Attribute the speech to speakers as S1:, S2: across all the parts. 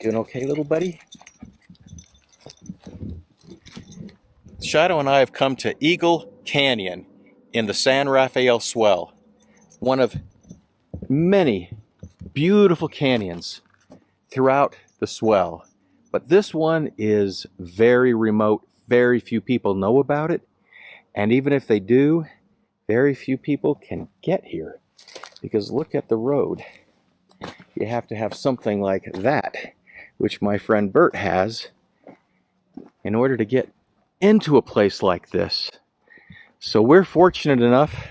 S1: Doing okay, little buddy? Shadow and I have come to Eagle Canyon in the San Rafael Swell, one of many beautiful canyons throughout the swell. But this one is very remote. Very few people know about it. And even if they do, very few people can get here. Because look at the road. You have to have something like that, which my friend Bert has, in order to get into a place like this. So we're fortunate enough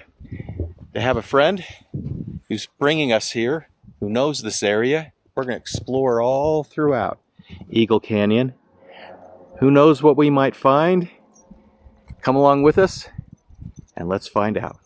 S1: to have a friend who's bringing us here, who knows this area. We're going to explore all throughout Eagle Canyon. Who knows what we might find? Come along with us and let's find out.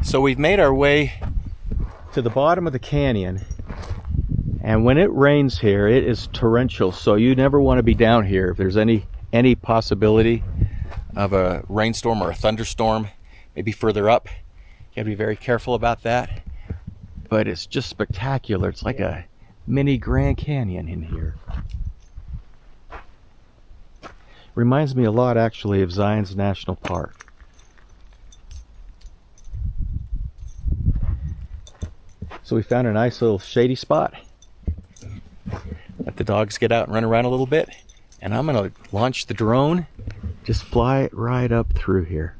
S1: So we've made our way to the bottom of the canyon, and when it rains here, it is torrential, so you never want to be down here if there's any possibility of a rainstorm or a thunderstorm, maybe further up. You gotta be very careful about that, but it's just spectacular. It's like a mini Grand Canyon in here. Reminds me a lot, actually, of Zion's National Park. So we found a nice little shady spot. Let the dogs get out and run around a little bit. And I'm gonna launch the drone, just fly it right up through here.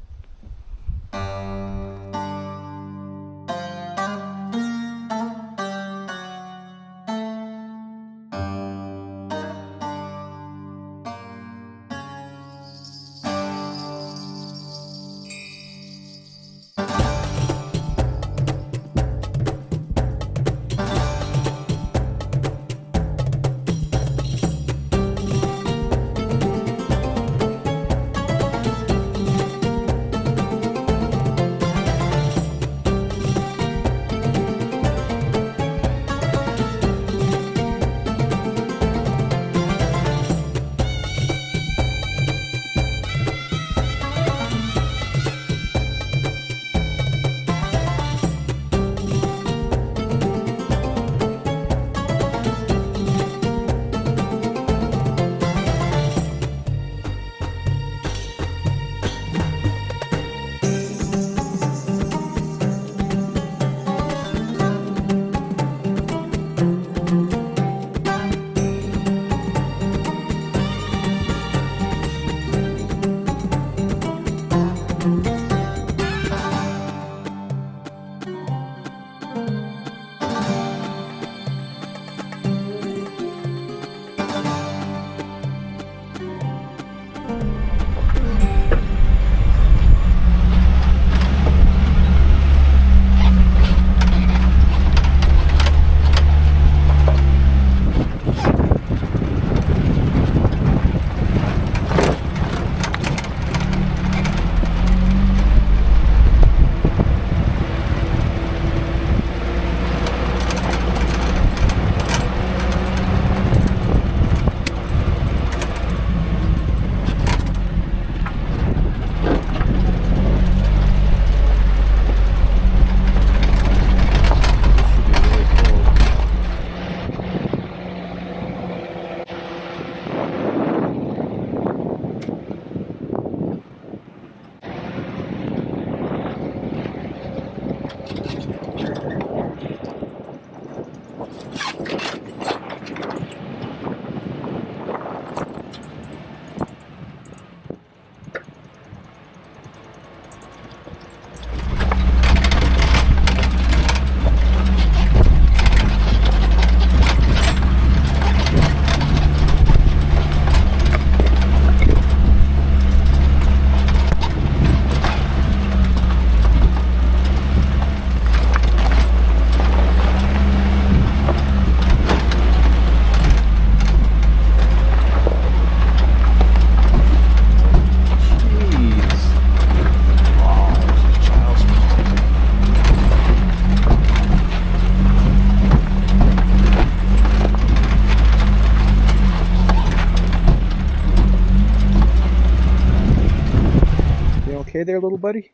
S1: okay there, little buddy?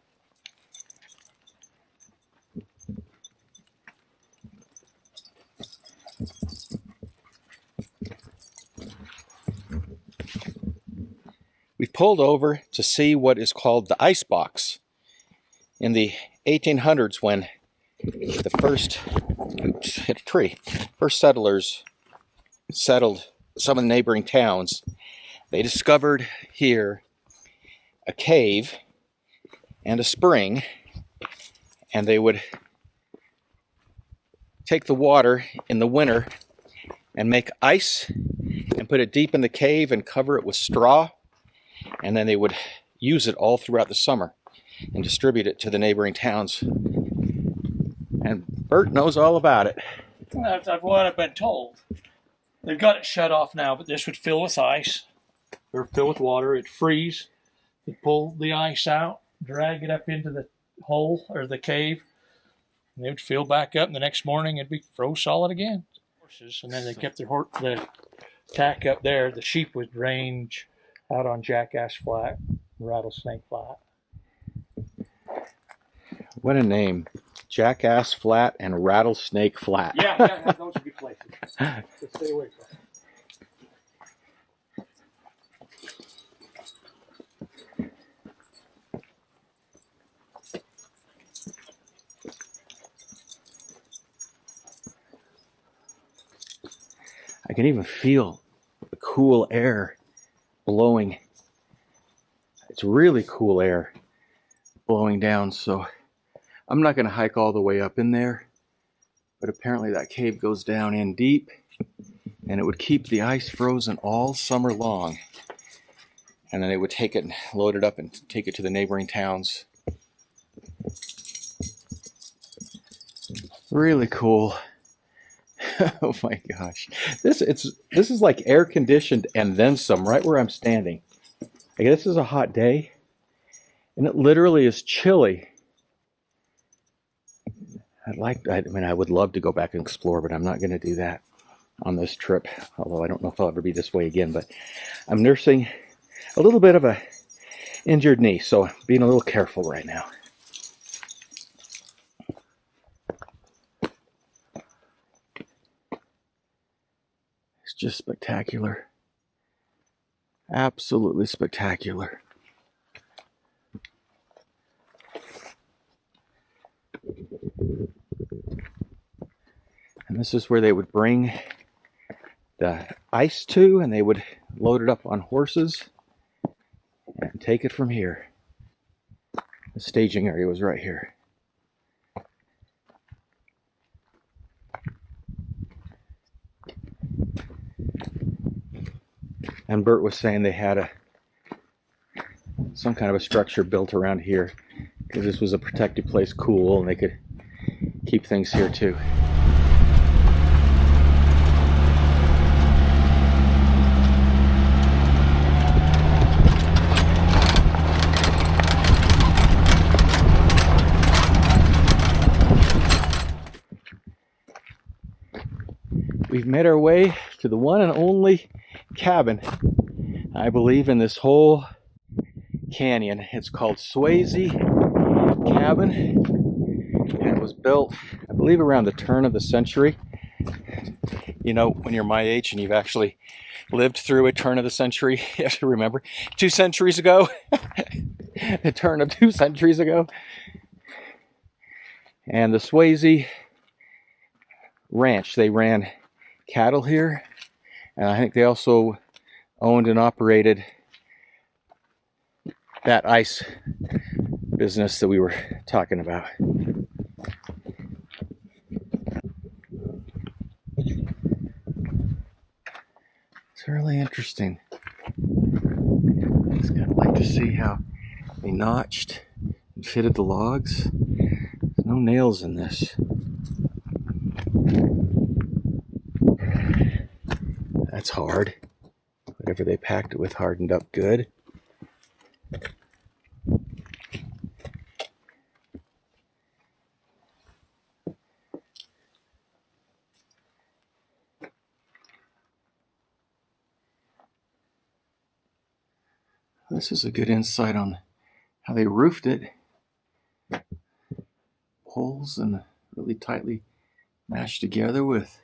S1: We've pulled over to see what is called the ice box. In the 1800s, when the first, oops, hit a tree, first settlers settled some of the neighboring towns, they discovered here a cave and a spring, and they would take the water in the winter and make ice and put it deep in the cave and cover it with straw, and then they would use it all throughout the summer and distribute it to the neighboring towns. And Bert knows all about it.
S2: That's what I've been told. They've got it shut off now, but this would fill with ice or fill with water. It'd freeze. They'd pull the ice out, drag it up into the hole or the cave, and it would fill back up, and the next morning it'd be froze solid again. And then they kept the tack up there. The sheep would range out on Jackass Flat, Rattlesnake Flat.
S1: What a name. Jackass Flat and Rattlesnake Flat.
S2: Yeah, those are good places. So stay away from them.
S1: I can even feel the cool air blowing. It's really cool air blowing down, so I'm not going to hike all the way up in there, but apparently that cave goes down in deep, and it would keep the ice frozen all summer long. And then they would take it and load it up and take it to the neighboring towns. Really cool. Oh my gosh. This is like air conditioned and then some right where I'm standing. Like, this is a hot day, and it literally is chilly. I would love to go back and explore, but I'm not going to do that on this trip. Although I don't know if I'll ever be this way again, but I'm nursing a little bit of a injured knee, so I'm being a little careful right now. It's just spectacular. Absolutely spectacular. And this is where they would bring the ice to, and they would load it up on horses and take it from here. The staging area was right here. And Bert was saying they had some kind of a structure built around here because this was a protected place, cool, and they could keep things here too. We've made our way to the one and only cabin, I believe, in this whole canyon. It's called Swayze Cabin, and it was built, I believe, around the turn of the century. You know, when you're my age and you've actually lived through a turn of the century, you have to remember 2 centuries ago. The turn of 2 centuries ago. And the Swayze Ranch, they ran cattle here, and I think they also owned and operated that ice business that we were talking about. It's really interesting. I just kind of like to see how they notched and fitted the logs. There's no nails in this. That's hard. Whatever they packed it with hardened up good. This is a good insight on how they roofed it. Poles and really tightly mashed together with,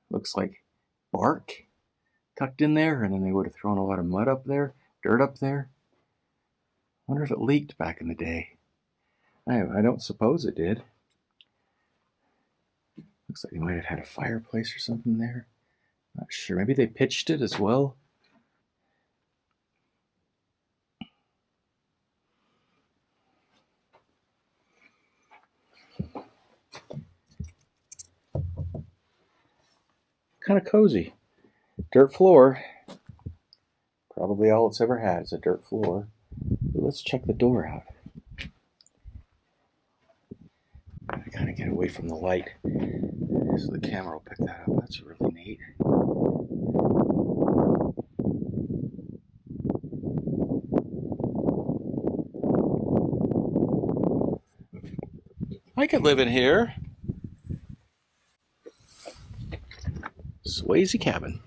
S1: looks like bark tucked in there, and then they would have thrown a lot of mud up there, dirt up there. Wonder if it leaked back in the day. I don't suppose it did. Looks like they might have had a fireplace or something there. Not sure. Maybe they pitched it as well. Kind of cozy. Dirt floor. Probably all it's ever had is a dirt floor. But let's check the door out. I gotta get away from the light so the camera will pick that up. That's really neat. I could live in here. Swayze cabin.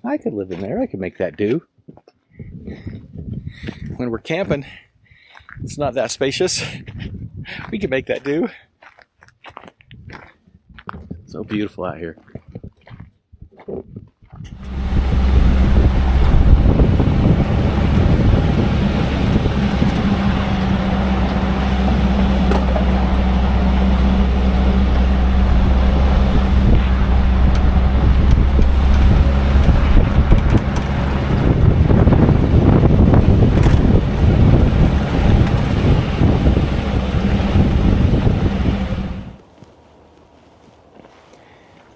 S1: I could live in there. I could make that do. When we're camping, it's not that spacious. We can make that do. So beautiful out here.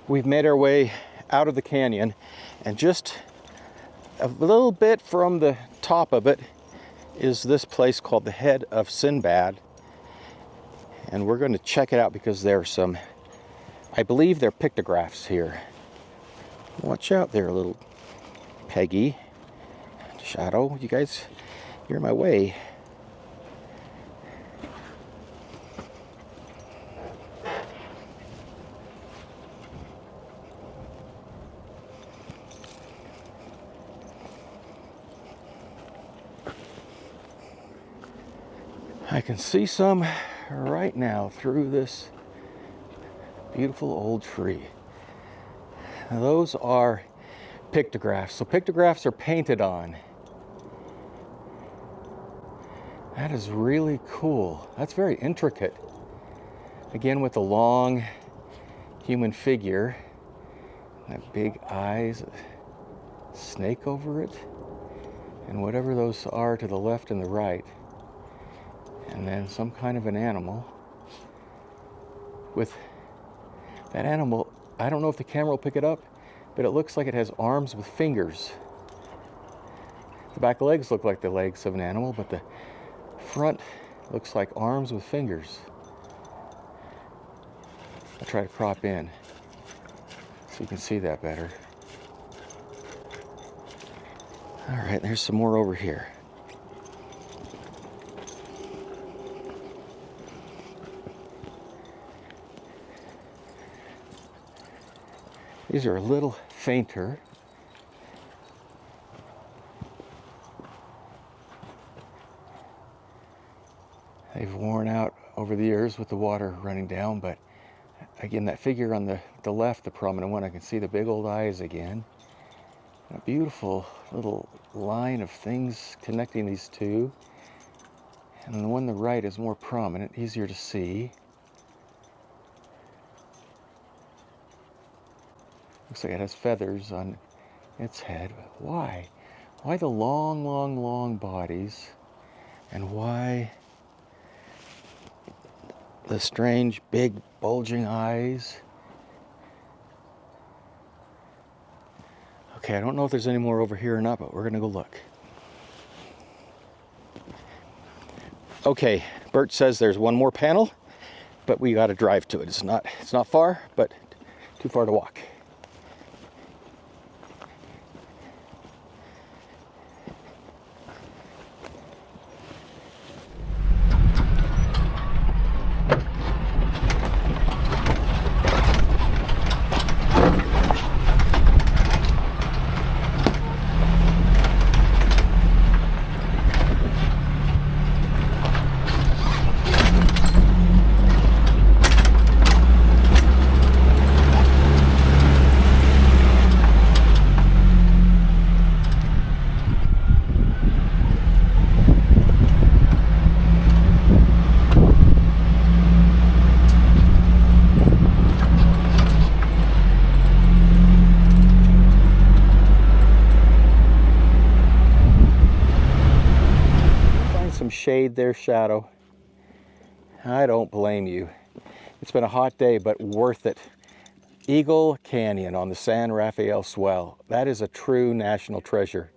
S1: We've made our way out of the canyon, and just a little bit from the top of it is this place called the Head of Sinbad, and we're going to check it out because there are some, I believe they're pictographs here. Watch out there, little Peggy. Shadow, you guys, you're in my way. I can see some right now through this beautiful old tree. Now, those are pictographs. So pictographs are painted on. That is really cool. That's very intricate. Again, with the long human figure, that big eyes, a snake over it, and whatever those are to the left and the right. And then some kind of an animal. With that animal, I don't know if the camera will pick it up, but it looks like it has arms with fingers. The back legs look like the legs of an animal, but the front looks like arms with fingers. I'll try to crop in so you can see that better. All right, there's some more over here. These are a little fainter. They've worn out over the years with the water running down, but again, that figure on the left, the prominent one, I can see the big old eyes again. A beautiful little line of things connecting these two. And the one on the right is more prominent, easier to see. Looks like it has feathers on its head. Why? Why the long, long, long bodies? And why the strange, big, bulging eyes? Okay, I don't know if there's any more over here or not, but we're gonna go look. Okay, Bert says there's one more panel, but we gotta drive to it. It's not far, but too far to walk. shade there, Shadow. I don't blame you. It's been a hot day, but worth it. Eagle Canyon on the San Rafael Swell. That is a true national treasure.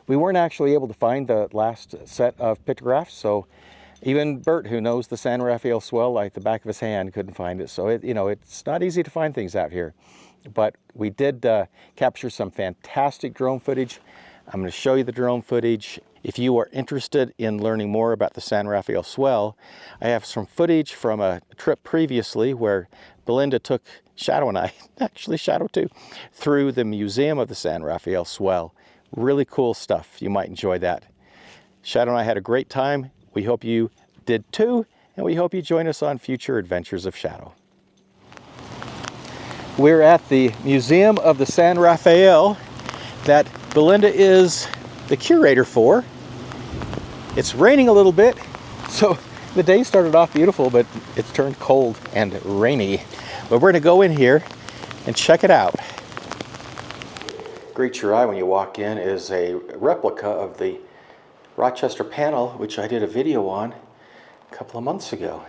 S1: We weren't actually able to find the last set of pictographs, so even Bert, who knows the San Rafael Swell like the back of his hand, couldn't find it. So it's not easy to find things out here. But we did capture some fantastic drone footage. I'm going to show you the drone footage. If you are interested in learning more about the San Rafael Swell, I have some footage from a trip previously where Belinda took Shadow and I, actually Shadow too, through the museum of the San Rafael Swell. Really cool stuff. You might enjoy that. Shadow and I had a great time. We hope you did too, and we hope you join us on future adventures of Shadow. We're at the Museum of the San Rafael that Belinda is the curator for. It's raining a little bit, so the day started off beautiful, but it's turned cold and rainy. But we're going to go in here and check it out. Greet your eye when you walk in is a replica of the Rochester panel, which I did a video on a couple of months ago.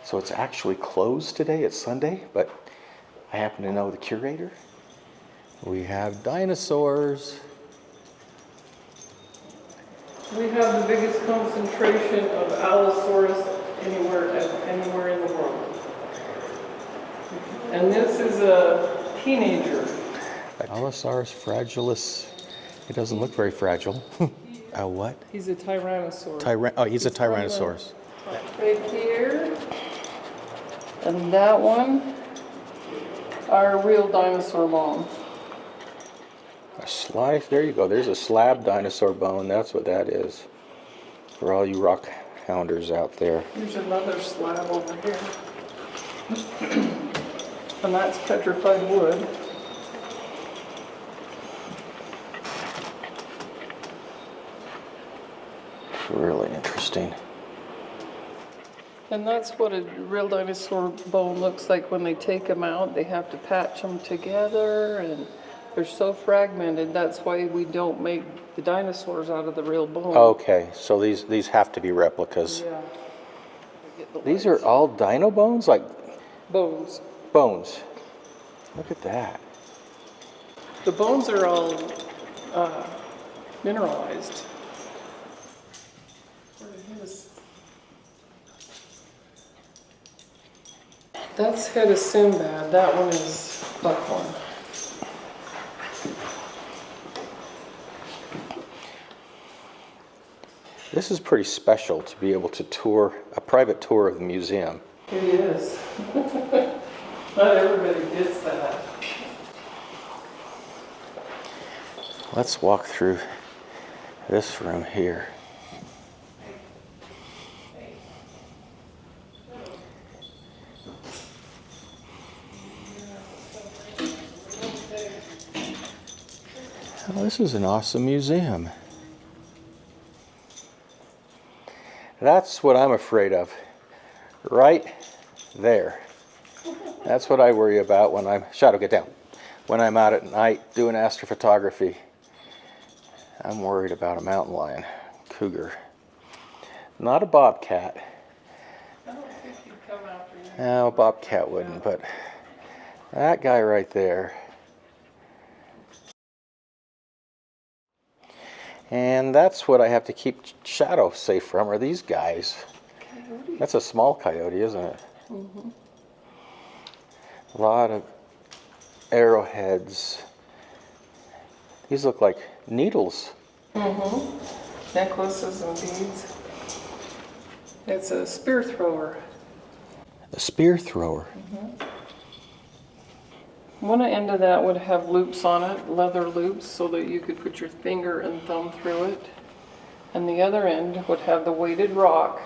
S1: So it's actually closed today. It's Sunday, but I happen to know the curator. We have dinosaurs.
S3: We have the biggest concentration of Allosaurus anywhere in the world. And this is a teenager.
S1: Allosaurus fragilis. It doesn't look very fragile. A what?
S3: He's a Tyrannosaurus.
S1: He's a Tyrannosaurus.
S3: Right here. And that one are real dinosaur bones.
S1: A slice, there you go. There's a slab dinosaur bone. That's what that is. For all you rock hounders out there.
S3: There's another slab over here. And that's petrified wood.
S1: Really interesting.
S3: And that's what a real dinosaur bone looks like when they take them out. They have to patch them together, and they're so fragmented. That's why we don't make the dinosaurs out of the real bone.
S1: Okay, so these have to be replicas.
S3: Yeah.
S1: These are all dino bones? Like
S3: bones.
S1: bones. Look at that.
S3: The bones are all mineralized. That's head of Sinbad. That one is buckhorn.
S1: This is pretty special to be able to tour, a private tour of the museum.
S3: It is. Not everybody gets that.
S1: Let's walk through this room here. Oh, this is an awesome museum. That's what I'm afraid of. Right there. That's what I worry about when I'm, Shadow, get down. When I'm out at night doing astrophotography. I'm worried about a mountain lion, cougar. Not a bobcat.
S3: I don't think he'd come after you.
S1: No, a bobcat wouldn't, but that guy right there. And that's what I have to keep Shadow safe from, are these guys.
S3: Coyote.
S1: That's a small coyote, isn't it?
S3: Mm-hmm.
S1: A lot of arrowheads. These look like needles.
S3: Mm-hmm. Necklaces and beads. It's a spear thrower.
S1: A spear thrower.
S3: Mm-hmm. One end of that would have loops on it, leather loops, so that you could put your finger and thumb through it. And the other end would have the weighted rock.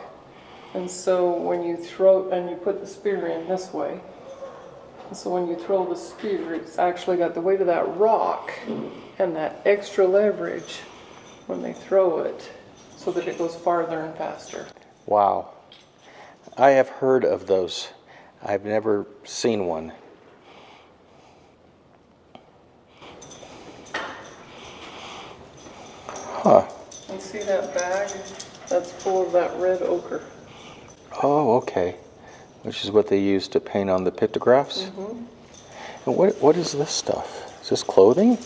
S3: And so when you throw, and you put the spear in this way, and so when you throw the spear, it's actually got the weight of that rock and that extra leverage when they throw it, so that it goes farther and faster.
S1: Wow. I have heard of those. I've never seen one. Huh.
S3: And see that bag? That's full of that red ochre.
S1: Oh, okay. Which is what they use to paint on the pictographs?
S3: Mm-hmm.
S1: And what is this stuff? Is this clothing?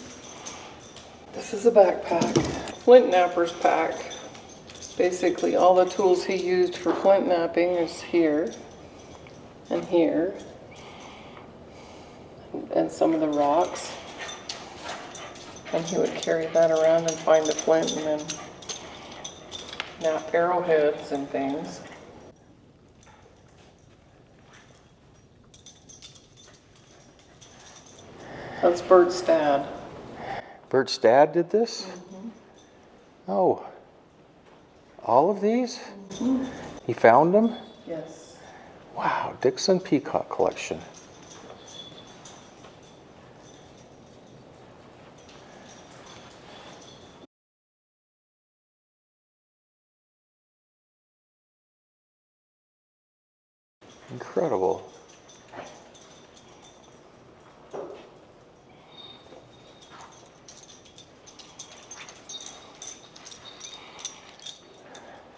S3: This is a backpack. Flint knapper's pack. Basically, all the tools he used for flint knapping is here and here, and some of the rocks. And he would carry that around and find the flint and then knap arrowheads and things. That's Bert's dad.
S1: Bert's dad did this?
S3: Mm-hmm.
S1: Oh. All of these?
S3: Mm-hmm.
S1: He found them?
S3: Yes.
S1: Wow, Dixon Peacock Collection. Incredible.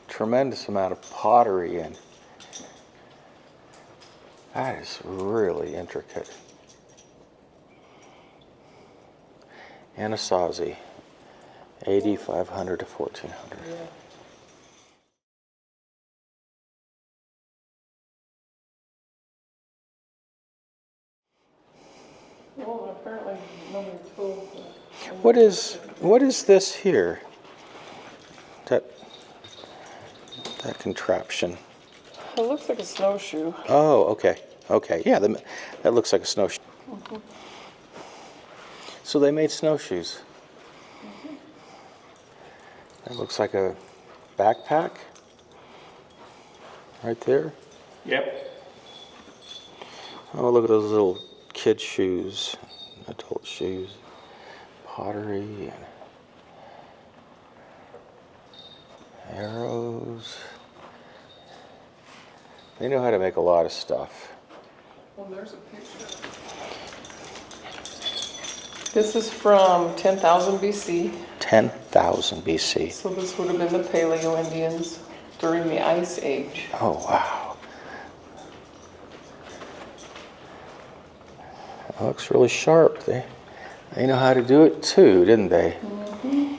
S1: Tremendous amount of pottery, and that is really intricate. Anasazi, 8,500 to 1,400.
S3: Yeah. Well, apparently nobody told.
S1: What is this here? That contraption.
S3: It looks like a snowshoe.
S1: Oh, okay. Okay. Yeah, that looks like a snowshoe.
S3: Mm-hmm.
S1: So they made snowshoes.
S3: Mm-hmm.
S1: That looks like a backpack right there.
S2: Yep.
S1: Oh, look at those little kid shoes, adult shoes, pottery, and arrows. They know how to make a lot of stuff.
S3: Well, there's a picture. This is from 10,000 BC.
S1: 10,000 BC.
S3: So this would have been the Paleo Indians during the Ice Age.
S1: Oh, wow. That looks really sharp. They know how to do it too, didn't they?
S3: Mm-hmm.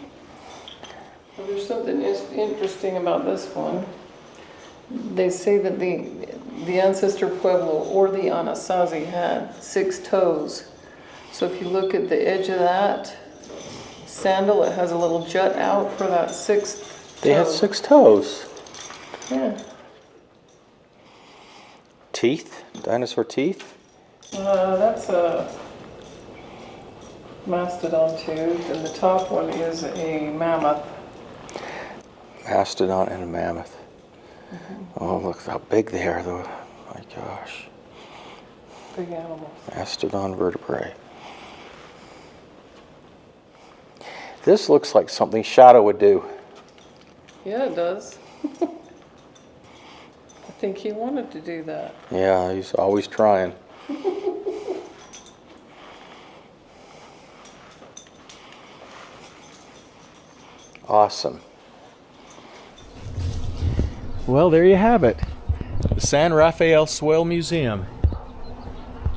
S3: Well, there's something interesting about this one. They say that the ancestor Pueblo or the Anasazi had 6 toes. So if you look at the edge of that sandal, it has a little jut out for that 6th toe.
S1: They had 6 toes.
S3: Yeah.
S1: Teeth? Dinosaur teeth?
S3: That's a mastodon tooth, and the top one is a mammoth.
S1: Mastodon and a mammoth.
S3: Mm-hmm.
S1: Oh, look how big they are, though. My gosh.
S3: Big animals.
S1: Mastodon vertebrae. This looks like something Shadow would do.
S3: Yeah, it does. I think he wanted to do that.
S1: Yeah, he's always trying. Awesome. Well, there you have it. The San Rafael Swell Museum.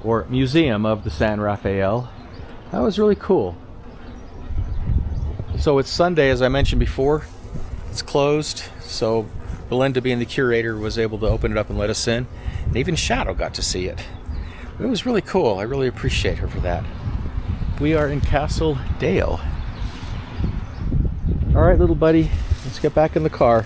S1: Or Museum of the San Rafael. That was really cool. So it's Sunday, as I mentioned before. It's closed, so Belinda, being the curator, was able to open it up and let us in. And even Shadow got to see it. It was really cool. I really appreciate her for that. We are in Castledale. All right, little buddy, let's get back in the car.